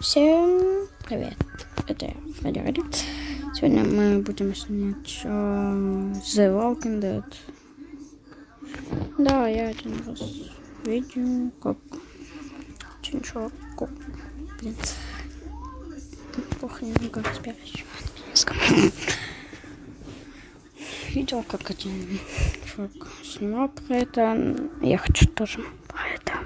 Всем привет, это я, Валерий. Сегодня мы будем снимать The Walking Dead. Да, я один раз видел, как ничего, блин, плохо немного разбираюсь в английском. Видел, как один чувак снимал про это. Я хочу тоже про это.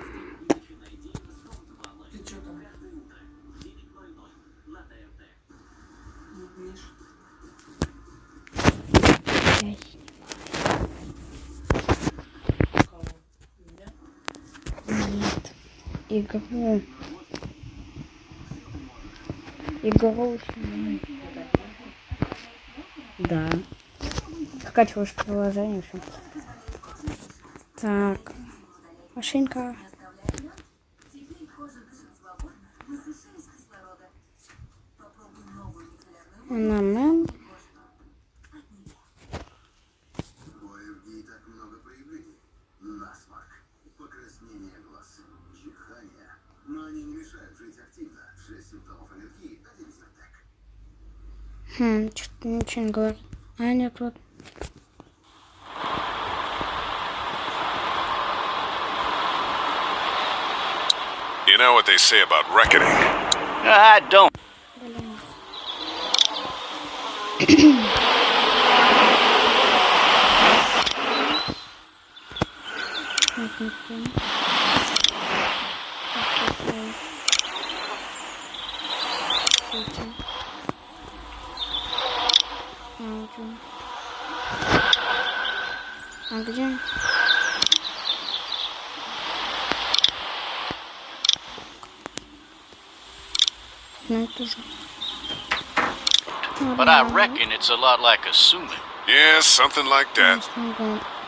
Нет. Игру. Да. Скачиваешь приложение. Все. Так. Машинка. Она мэн. Что-то ничего не говорит. А, нет, вот. You know what they say about reckoning? I don't. А где? Ну это же. But I reckon it's a lot like assuming. Yeah, something like that.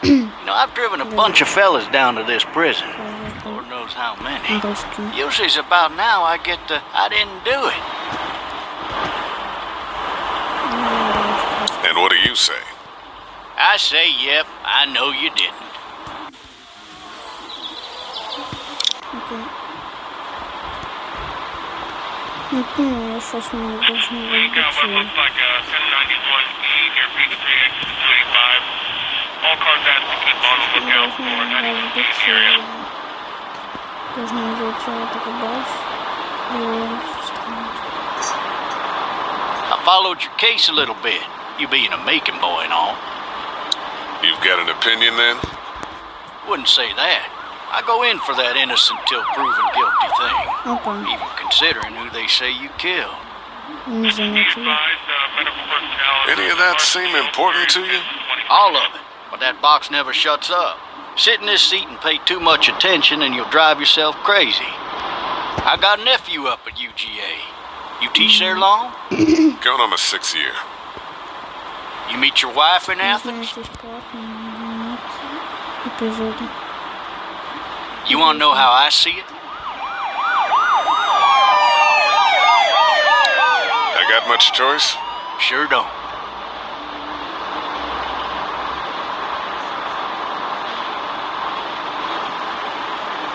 You know, I've driven a bunch of fellas down to this prison. Lord knows how many. Usually it's about now I get the, I didn't do it. And what do you say? I say, yep, I know you didn't. Ну, сейчас мы должны Looks like a 1091E near Peachtree, exit 285. All cars asked to keep on the lookout for 92C area. Должны взять вот такой баш. I followed your case a little bit, you being a making boy and all. You've got an opinion then? Wouldn't say that. I go in for that innocent till proven guilty thing. Even considering who they say you killed. Не заметили. Medical personnel. Any of that seem important to you? All of it. But that box never shuts up. Sit in this seat and pay too much attention and you'll drive yourself crazy. I got a nephew up at UGA. You teach there long? Going on my 6th year. You meet your wife in Athens? Эпизоды. You want to know how I see it? I got much choice? Sure don't.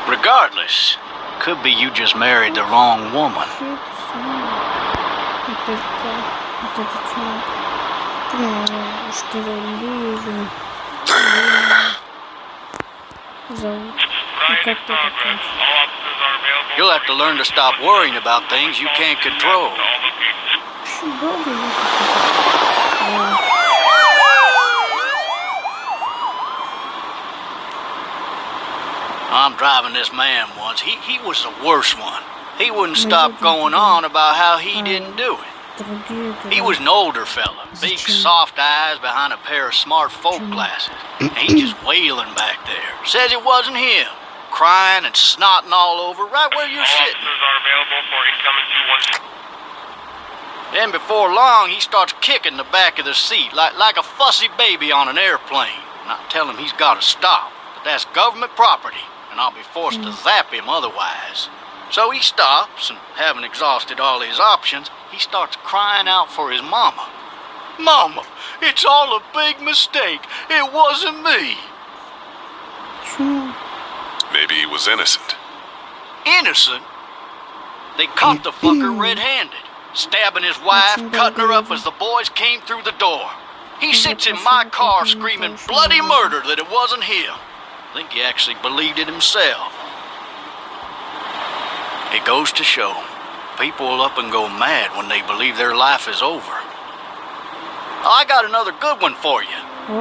Regardless, could be you just married the wrong woman. You'll have to learn to stop worrying about things you can't control. I'm driving this man once. He was the worst one. He wouldn't stop going on about how he didn't do it. He was an older fella, big soft eyes behind a pair of smart folk glasses. And he just wailing back there. Says it wasn't him. Crying and snotting all over right where you're sitting. Officers are available for incoming 212. Then before long, he starts kicking the back of the seat like a fussy baby on an airplane. And I tell him he's got to stop, that that's government property, and I'll be forced to zap him otherwise. So he stops, and having exhausted all his options, he starts crying out for his mama. Mama, it's all a big mistake. It wasn't me. Maybe he was innocent. Innocent? They caught the fucker red-handed, stabbing his wife, cutting her up as the boys came through the door. He sits in my car screaming bloody murder that it wasn't him. I think he actually believed it himself. It goes to show, people will up and go mad when they believe their life is over. I got another good one for you.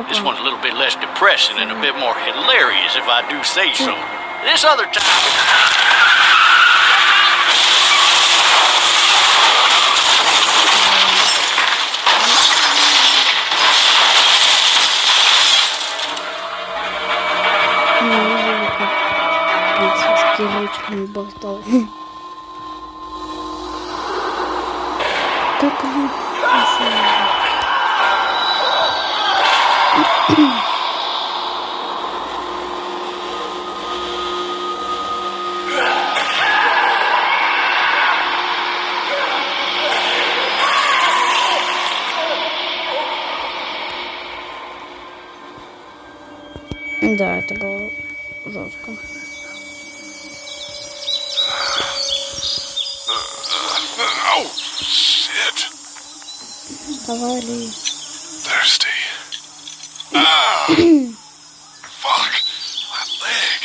This one's a little bit less depressing and a bit more hilarious if I do say so. This other time... Девочками болтал. Так вот. Да, это было жестко. Oh, shit. Вставали. Thirsty. Ah. Fuck. My leg.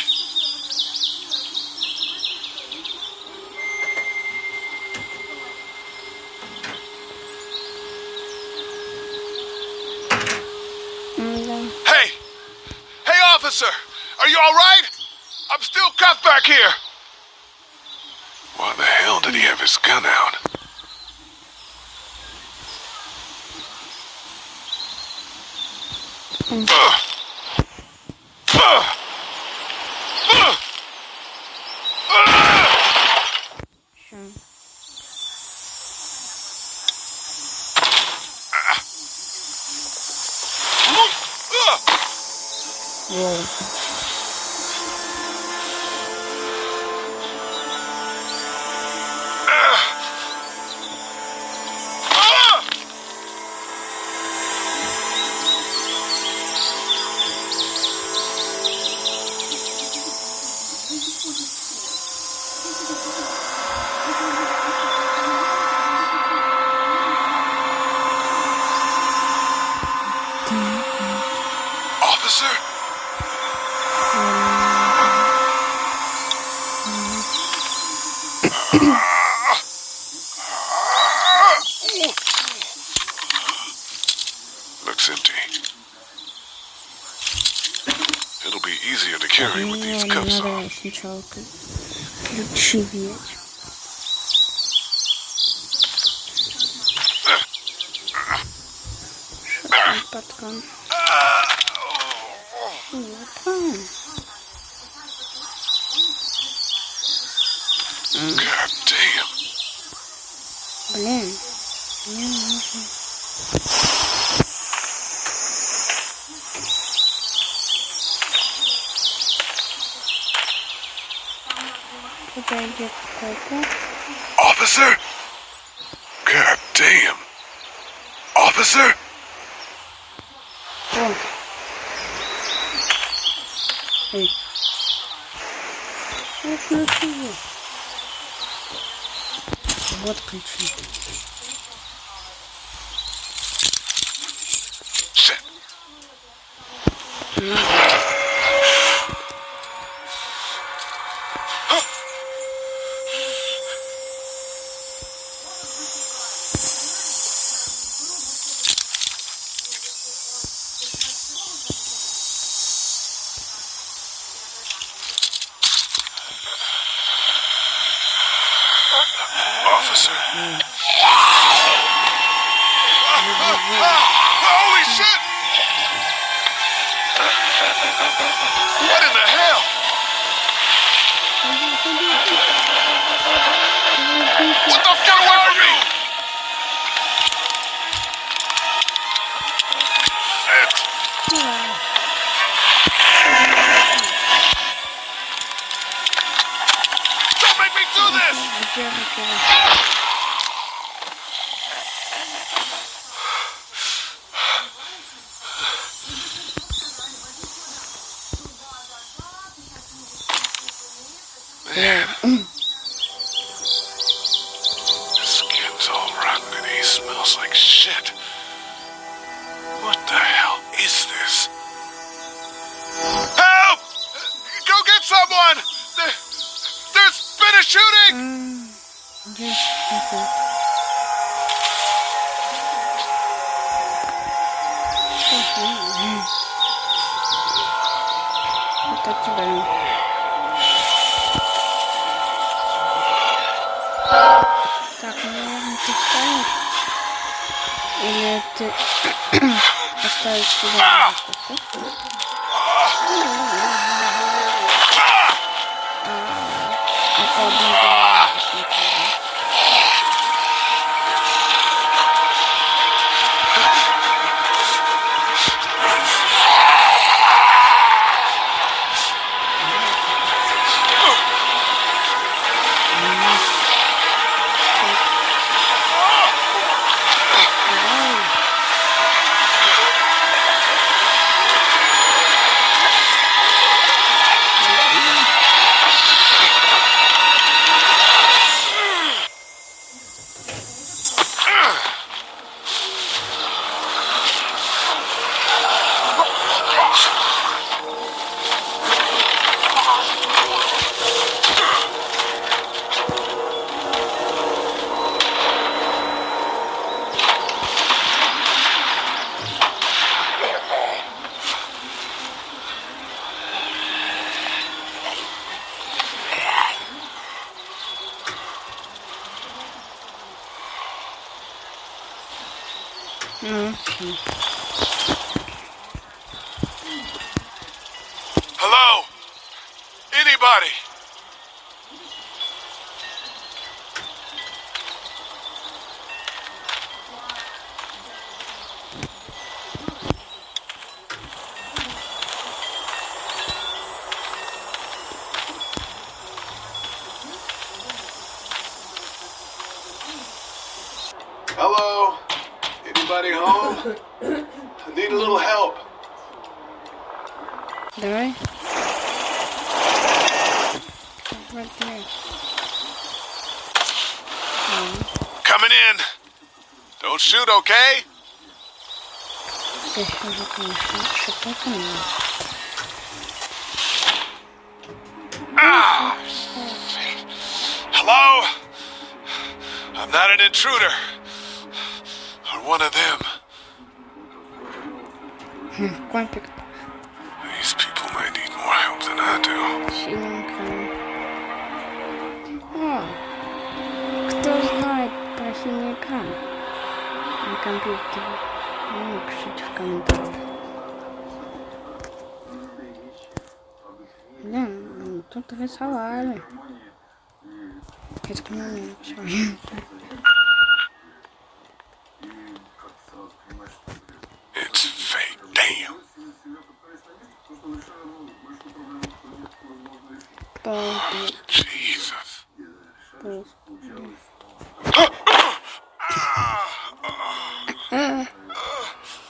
Hey! Hey, officer! Are you all right? I'm still cuffed back here. Why the hell did he have his gun out? Whoa. Officer? Looks empty. It'll be easier to carry with these cuffs on. Надо сначала ключи взять. Подкан. God damn. Блин, мне нужно. Куда идет какой-то? Officer? God damn. Officer? О. Эй. Вот ключи. Вот ключи. Shit. Officer. Holy shit! What in the hell? What the fuck are you? Shit. Don't make me do this! Man. They're shooting! Just okay. Это тебя. Так, наверное, ты встанешь? Или ты оставишь себя? Hello? Anybody? Hello? Anybody home? I need a little help. Давай. Вот так. Coming in. Don't shoot, okay? Здесь уже, конечно, что-то нет. Hello? I'm not an intruder. Or one of them. Компик These people might need more help than I do. синим экраном. О, кто знает про синий экран на компьютере? Ну, пишите в комментариях. Блин, тут рисовали. Это не рисовали. It's fake. Damn. Jesus.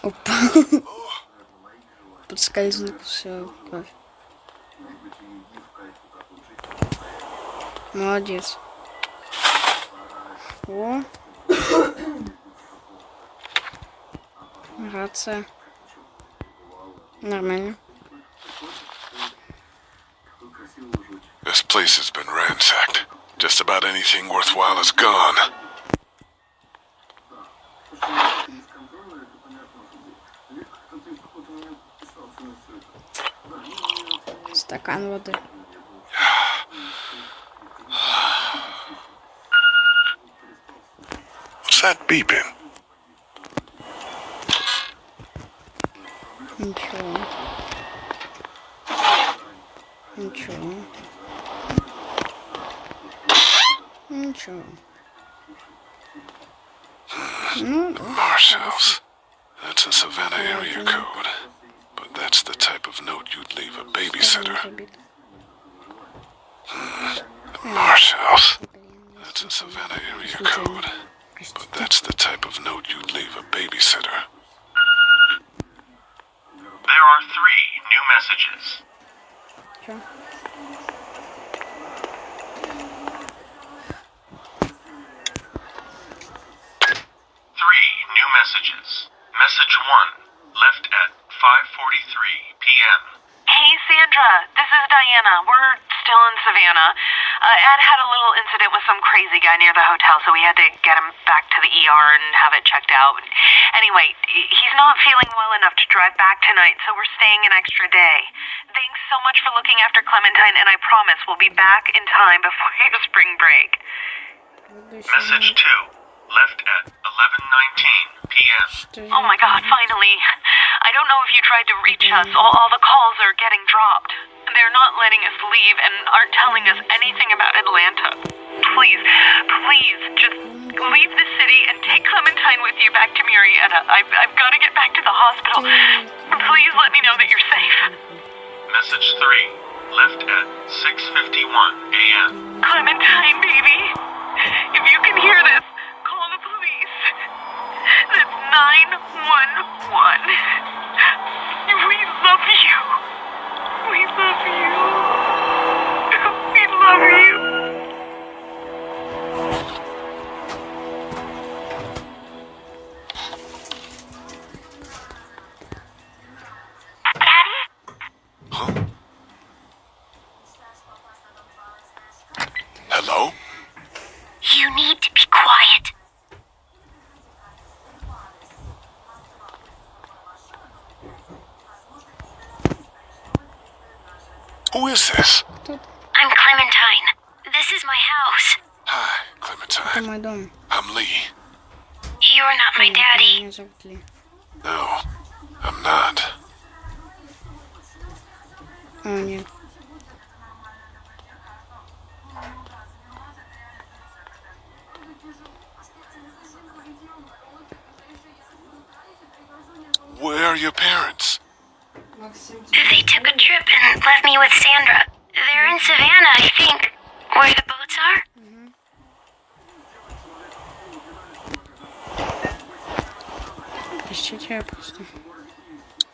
Опа. Подскользнул, все, кровь. Молодец. О. Рация. Нормально. This place has been ransacked. Just about anything worthwhile is gone. Стакан воды. What's that beeping? Ничего. Ничего. Ничего. Ну, да. Marshals. That's a Savannah area code. But that's the type of note you'd leave a babysitter. Marshals. That's a Savannah area code. But that's the type of note you'd leave a babysitter. There are 3 new messages. Чё? 3 new messages. Message 1, left at 5:43 p.m. Hey, Sandra. This is Diana. We're still in Savannah. Ed had a little incident with some crazy guy near the hotel, so we had to get him back to the ER and have it checked out. Anyway, he's not feeling well enough to drive back tonight, so we're staying an extra day. Thanks so much for looking after Clementine, and I promise we'll be back in time before your spring break. Message 2, left at 11:19 p.m. Oh my god, finally. I don't know if you tried to reach us. All the calls are getting dropped. They're not letting us leave and aren't telling us anything about Atlanta. Please, just leave the city and take Clementine with you back to Murrieta. I've got to get back to the hospital. Please let me know that you're safe. Message 3, left at 6:51 a.m. Clementine, baby. If you can hear this, call the police. That's 911. We love you. We love you. We love you. Daddy? Huh? Hello? You need to be quiet. Who is this? I'm Clementine. This is my house. Hi, Это Clementine. мой дом. I'm Lee. You're not my daddy. Меня зовут Ли. No, I'm not. О, нет. Where are your parents? They took a trip and left me with Sandra. They're in Savannah, I think. Where the boats are? Исчезаю просто.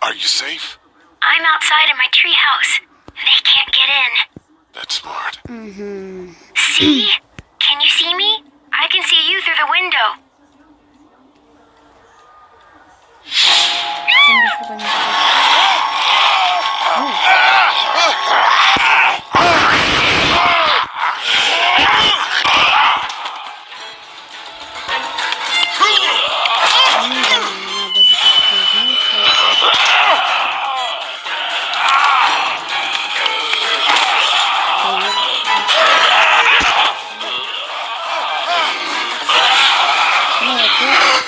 Are you safe? I'm outside in my treehouse. They can't get in. That's smart. See? Can you see me? I can see you through the window. Зомби сюда не заходит. Надо же как-то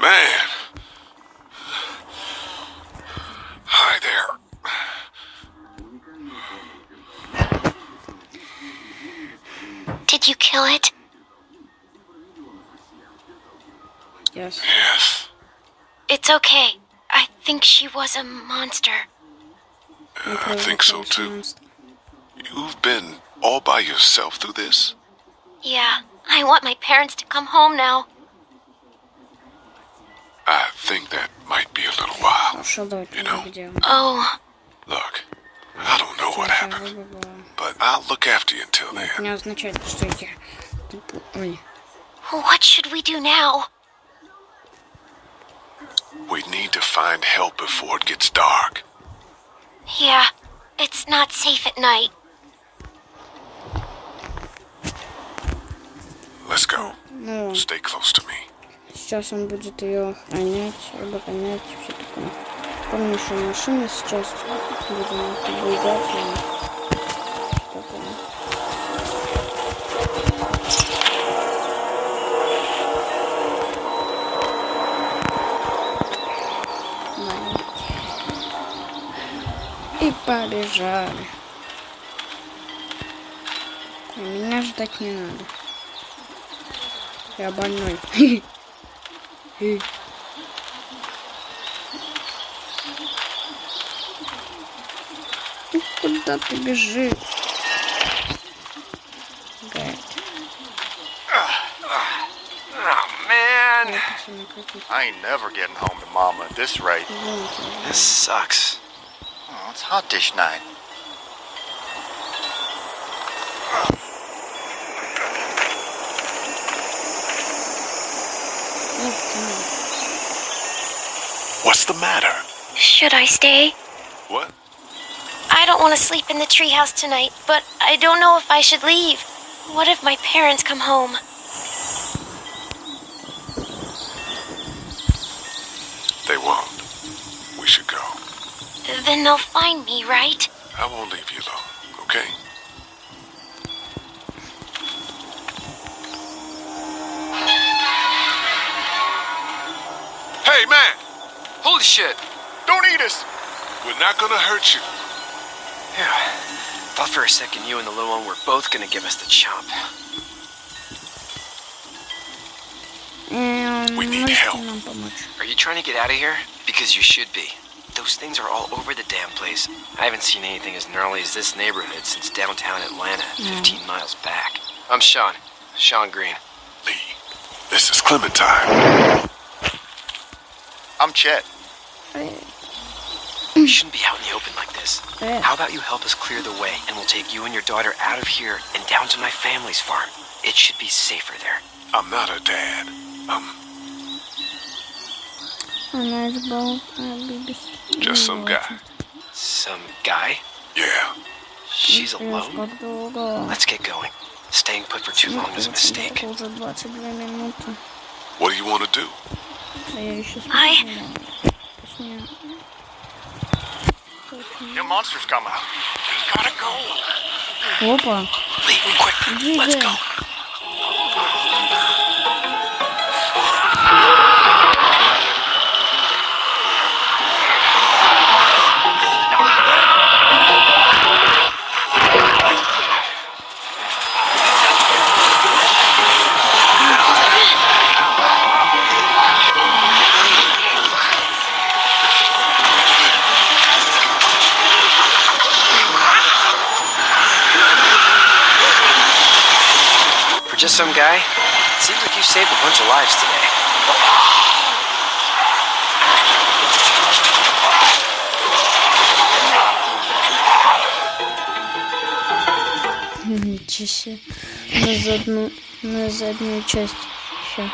Man. Hi there. Did you kill it? Yes. Yes. It's okay. I think she was a monster. I think so too. You've been all by yourself through this? Yeah, I want my parents to come home now. I think that might be a little while. Пошел, давай, You know. где он? Oh, Look, I don't know what Сейчас я happened, выбрала. but I'll look after you until then. Не означает, что я... Ой. what should we do now? We need to find help before it gets dark. Yeah, it's not safe at night. Let's go. Ну, Stay close to me. сейчас он будет ее охранять, оборонять, все такое. Помню, что машина сейчас будем убегать. Такое. И побежали. А меня ждать не надо. Я больной. Куда ты бежишь? Oh, man. I ain't never getting home to Mama at this rate. This sucks. Oh, it's hot dish night. What's the matter? Should I stay? What? I don't want to sleep in the treehouse tonight, but I don't know if I should leave. What if my parents come home? They won't. We should go. Then they'll find me, right? I won't leave you alone, okay? Hey, man! Holy shit! Don't eat us! We're not gonna hurt you. Yeah. Thought for a second you and the little one were both gonna give us the chomp. We need help. Are you trying to get out of here? Because you should be. Those things are all over the damn place. I haven't seen anything as gnarly as this neighborhood since downtown Atlanta, 15 miles back. I'm Sean. Sean Green. Lee, this is Clementine. I'm Chet. We shouldn't be out in the open like this. How about you help us clear the way, and we'll take you and your daughter out of here and down to my family's farm. It should be safer there. I'm not her dad. Just some guy. Some guy? Yeah. She's alone? Let's get going. Staying put for too long is a mistake. What do you want to do? New monsters come out. We gotta go. Опа. Lee, quick, let's go. Just some guy? Seems like you saved a bunch of lives today. Ничего себе. На заднюю часть. Все.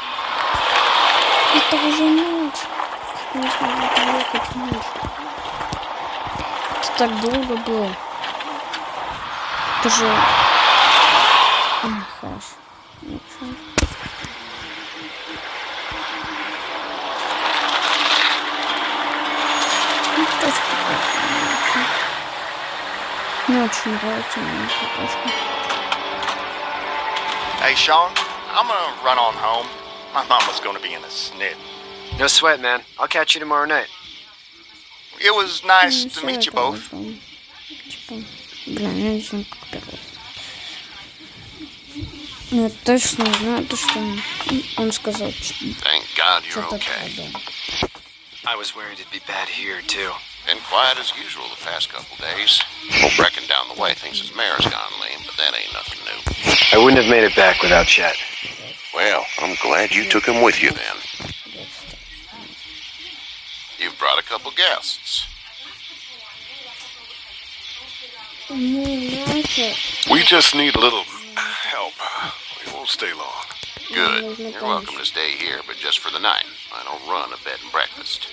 Это уже ночь. Не смогу приехать ночь. Это так долго было. Это же... Хорошо. Мне очень нравится моя картошка. Hey, Sean, I'm gonna run on home. My mama's gonna be in a snit. No sweat, man. I'll catch you tomorrow night. It was nice to meet you both. Блин, я не знаю, как первый. Я точно знаю, то, что он сказал. Thank God you're okay. I was worried it'd be bad here, too. Been quiet as usual the past couple days. Old Brecken down the way thinks his mare's gone lame, but that ain't nothing new. I wouldn't have made it back without Chet. Well, I'm glad you took him with you then. You've brought a couple guests. We just need a little help. We won't stay long. Good. You're welcome to stay here, but just for the night. I don't run a bed and breakfast.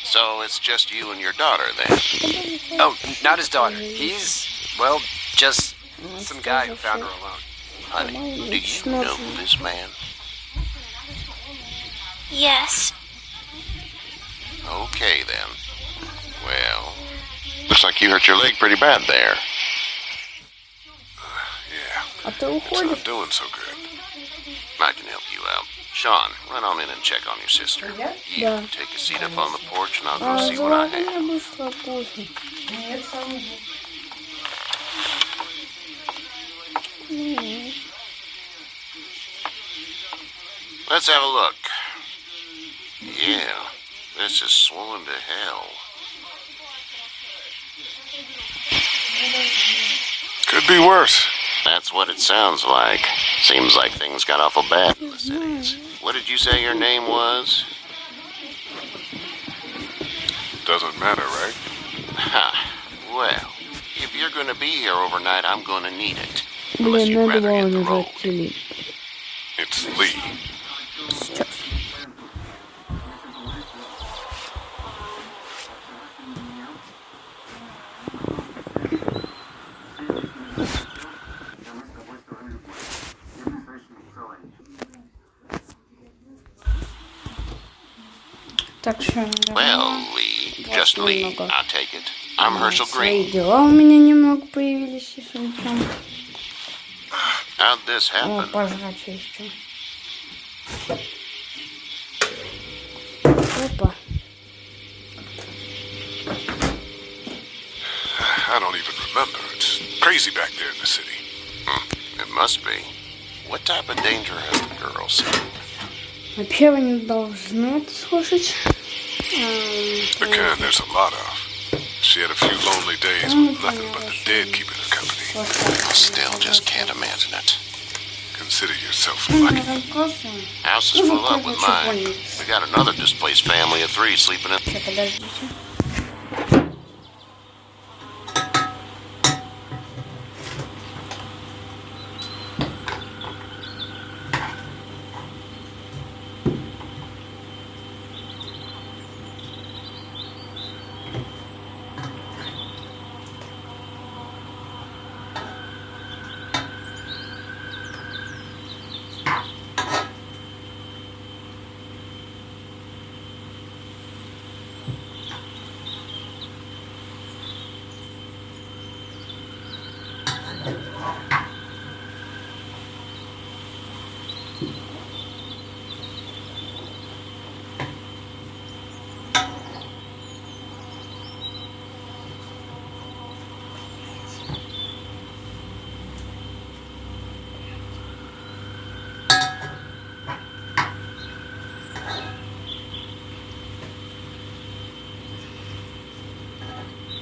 So it's just you and your daughter then? Oh, not his daughter. He's, well, just some guy who found her alone. Honey, do you know this man? Yes. Okay then. Well, looks like you hurt your leg pretty bad there. Yeah. It's not doing so good. I can help you out. Sean, run on in and check on your sister. You take a seat up on the porch and I'll go see what I have. Let's have a look. Yeah, this is swollen to hell. be worse. That's what it sounds like. Seems like things got awful bad in the cities. What did you say your name was? Doesn't matter, right? Ha. Well, if you're gonna be here overnight, I'm gonna need it. Unless you'd rather hit the road. It's Lee. Well, Lee, just Lee, I'll take it. I'm Herschel Green. Дела у меня немного появились, если прям. How'd this О, happen? пожрать еще. Опа. I don't even remember. It's crazy back there in the city. It must be. What type of danger has the girl seen? Во-первых, не должна это слушать. Again, there's a lot of. She had a few lonely days with nothing but the dead keeping her company. I still just can't imagine it. Consider yourself lucky. House is full up with mine. We got another displaced family of 3 sleeping in. Подождите.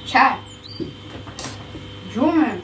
Чай. Ё-моё.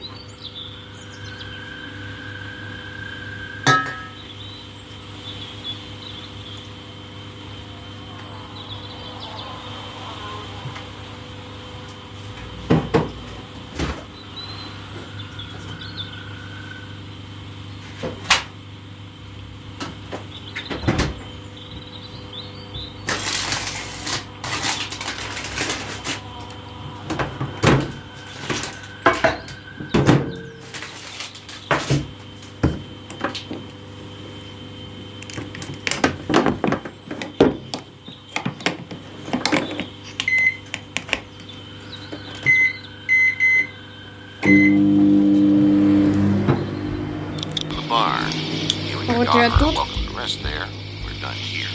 Вот я тут. Welcome to rest there. We're done here.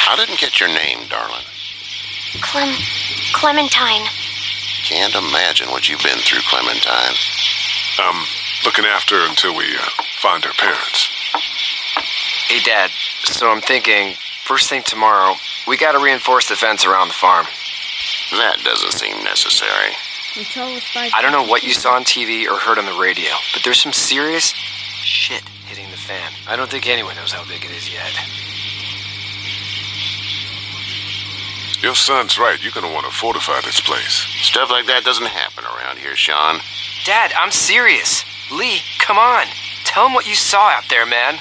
I didn't get your name, darling. Clementine. Can't imagine what you've been through, Clementine. Looking after her until we find her parents. Hey, Dad. So I'm thinking, first thing tomorrow, we gotta reinforce the fence around the farm. That doesn't seem necessary. I don't know what you saw on TV or heard on the radio, but there's some serious shit hitting the fan. I don't think anyone knows how big it is yet. Your son's right. You're gonna want to fortify this place. Stuff like that doesn't happen around here, Sean. Dad, I'm serious. Lee, come on. Tell him what you saw out there, man.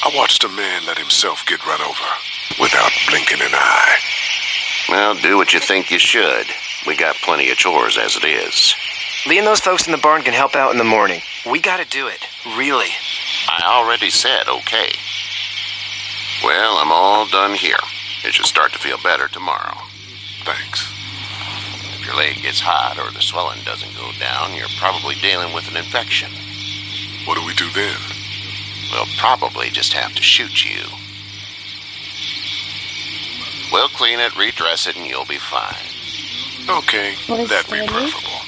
I watched a man let himself get run over without blinking an eye. Well, do what you think you should. We got plenty of chores as it is. Lee and those folks in the barn can help out in the morning. We gotta do it. Really. I already said okay. Well, I'm all done here. It should start to feel better tomorrow. Thanks. If your leg gets hot or the swelling doesn't go down, you're probably dealing with an infection. What do we do then? We'll probably just have to shoot you. We'll clean it, redress it, and you'll be fine. Okay, that'd be preferable.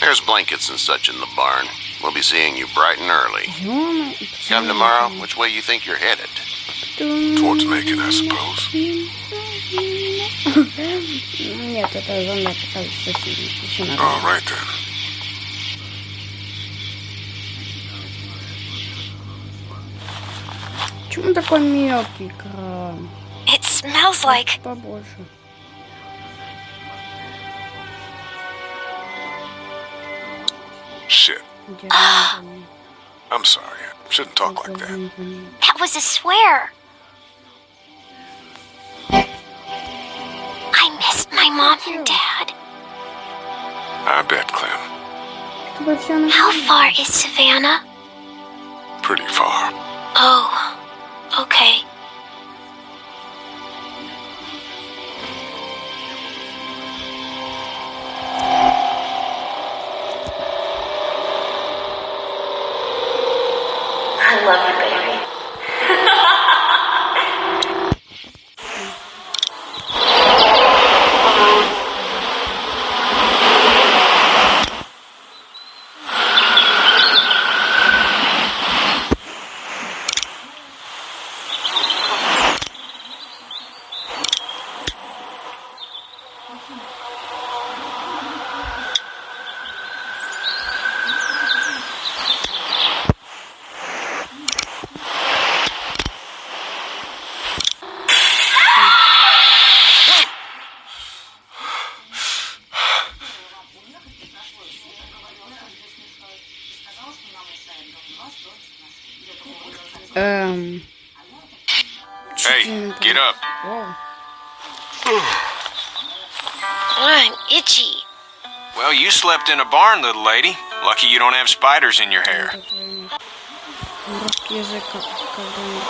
There's blankets and such in the barn. We'll be seeing you bright and early. Come tomorrow, which way you think you're headed? Towards Macon, I suppose. Нет, это зомби оказывается сильный. Еще надо. All right then. Почему такой мелкий кран? It smells like... Побольше. Shit. Деревянный. I'm sorry. I shouldn't talk like that. That was a swear. I missed my mom and dad. I bet, Clem. How far is Savannah? Pretty far. Oh, okay. I love you, baby. Hey, get up. I'm itchy. Well, you slept in a barn, little lady. Lucky you don't have spiders in your hair. Русский язык, когда он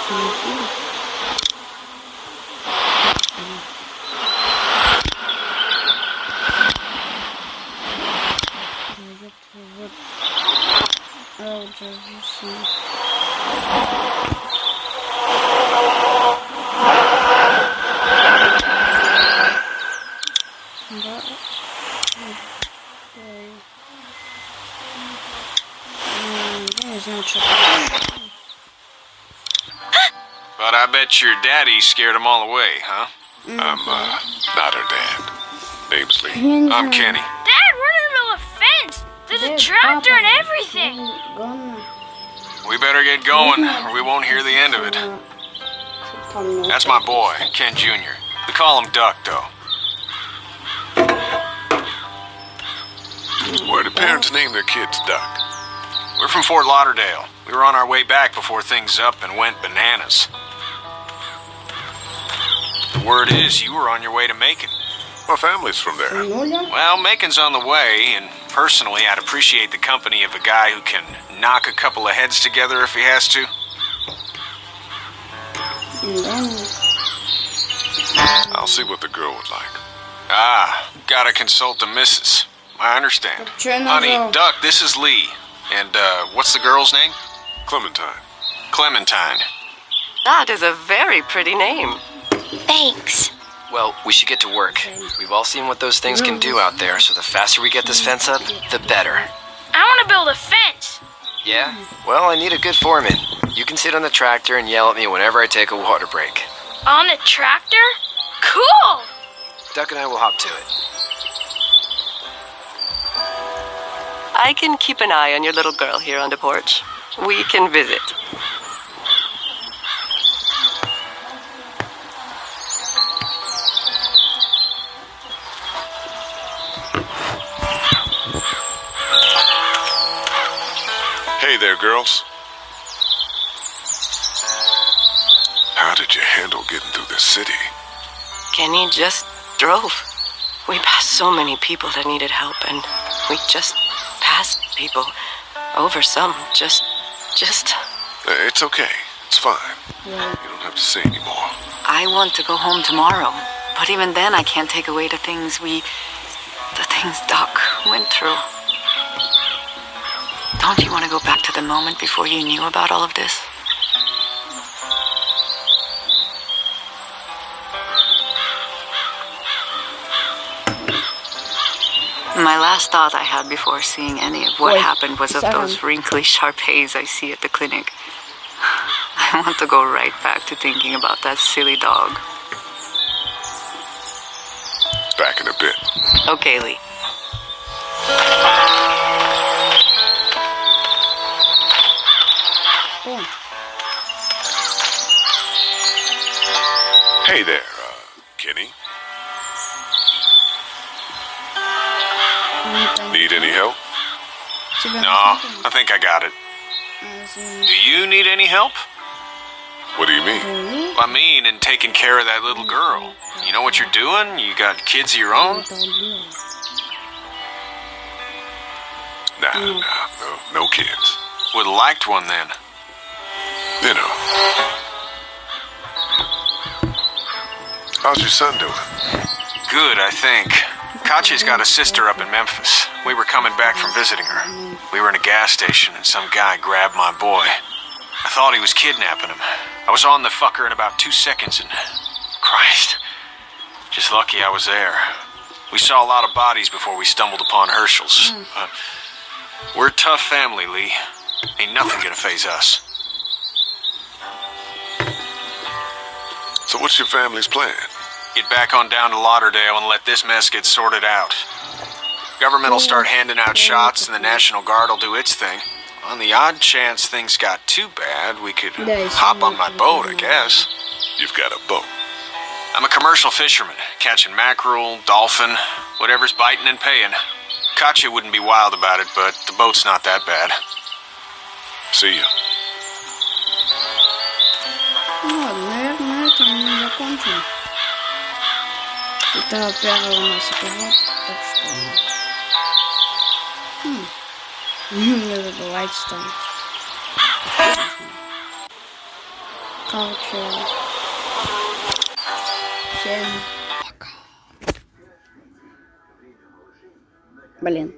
But I bet your daddy scared them all away, huh? I'm, not her dad. Name's Lee. I'm Kenny. Dad, we're in the middle of a fence. There's a tractor and everything. We better get going, or we won't hear the end of it. That's my boy, Ken Jr. We call him Duck, though. Why do parents name their kids Duck? We're from Fort Lauderdale. We were on our way back before things up and went bananas. The word is you were on your way to Macon. My family's from there. Well, Macon's on the way, and personally, I'd appreciate the company of a guy who can knock a couple of heads together if he has to. I'll see what the girl would like. Ah, gotta consult the missus. I understand. Honey, Duck, this is Lee. And, what's the girl's name? Clementine. Clementine. That is a very pretty name. Thanks. Well, we should get to work. We've all seen what those things can do out there, so the faster we get this fence up, the better. I want to build a fence. Yeah? Well, I need a good foreman. You can sit on the tractor and yell at me whenever I take a water break. On the tractor? Cool! Duck and I will hop to it. I can keep an eye on your little girl here on the porch. We can visit. Hey there, girls. How did you handle getting through the city? Kenny just drove. We passed so many people that needed help, and we just passed people over some. Just... It's okay. It's fine. You don't have to say anymore. I want to go home tomorrow, but even then I can't take away the things Doc went through. Don't you want to go back to the moment before you knew about all of this? My last thought I had before seeing any of what happened was of those wrinkly Shar-Peis I see at the clinic. I want to go right back to thinking about that silly dog. back in a bit. Okay, Lee. Hey there, Kenny. Need any help? No, I think I got it. Do you need any help? What do you mean? I mean, in taking care of that little girl. You know what you're doing? You got kids of your own? Nah, no kids. Would've liked one then. You know. How's your son doing? Good, I think. Katya's got a sister up in Memphis. We were coming back from visiting her. We were in a gas station and some guy grabbed my boy. I thought he was kidnapping him. I was on the fucker in about 2 seconds and... Christ. Just lucky I was there. We saw a lot of bodies before we stumbled upon Herschel's. But we're a tough family, Lee. Ain't nothing gonna faze us. So what's your family's plan? Get back on down to Lauderdale and let this mess get sorted out. Government will start handing out shots and the National Guard will do its thing. On the odd chance things got too bad, we could hop on my boat, I guess. You've got a boat. I'm a commercial fisherman, catching mackerel, dolphin, whatever's biting and paying. Katya wouldn't be wild about it, but the boat's not that bad. See ya. Наверное, это мы закончим. Это первый у нас эпизод, так что... Не забывайте там. Короче... Всем пока. Блин.